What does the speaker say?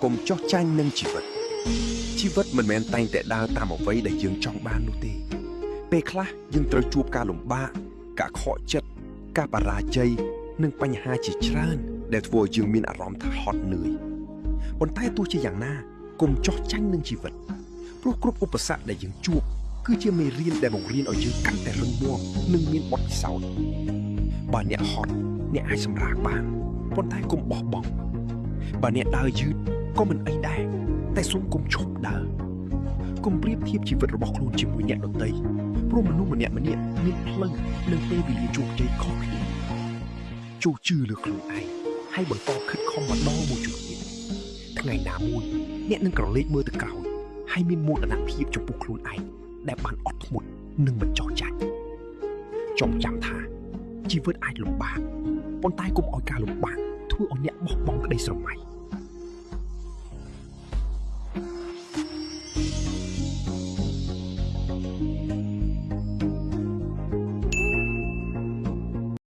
កុំចោះចាញ់នឹងជីវិតមិនមែនតែងតែដើរតាមអ្វីដែលយើងចង់បាននោះទេពេលខ្លះយើងត្រូវជួបការលំបាកការខកចិត្តការបរាជ័យនិងបញ្ហាជាច្រើនដែលធ្វើឲ្យយើងមានអារម្មណ៍ថាហត់នឿយប៉ុន្តែទោះជាយ៉ាងណាកុំចោះចាញ់នឹងជីវិតព្រោះគ្រប់ឧបសគ្គដែលយើងជួបគឺជាមេរៀនដែលបង្រៀនឲ្យយើងកាន់តែរឹងមាំនិងមានបទពិសោធន៍បើអ្នកហត់អ្នកអាចសម្រាកបានប៉ុន្តែកុំបោះបង់បើអ្នកដើរយឺតក៏មិនអីដែរតែសូមកុំឈប់ដើរកុំប្រៀបធៀបជីវិតរបស់ខ្លួនជាមួយអ្នកដទៃព្រោះមនុស្សម្នាក់ៗមានផ្លូវនិងពេលវេលាជោគជ័យខុសគ្នាចូលជឿលើខ្លួនឯងហើយបន្តខិតខំម្ដងមួយជួបទៀតថ្ងៃណាមួយអ្នកនឹងក្រឡេកមើលទៅក្រោយហើយមានមោទនភាពចំពោះខ្លួនឯងដែលបានអត់ធ្មត់និងមិនចោះចាញ់ចងចាំថាជីវិតអាចលំបាកប៉ុន្តែកុំឲ្យការលំបាកធ្វើឲ្យអ្នកបោះបង់ក្តីស្រមៃ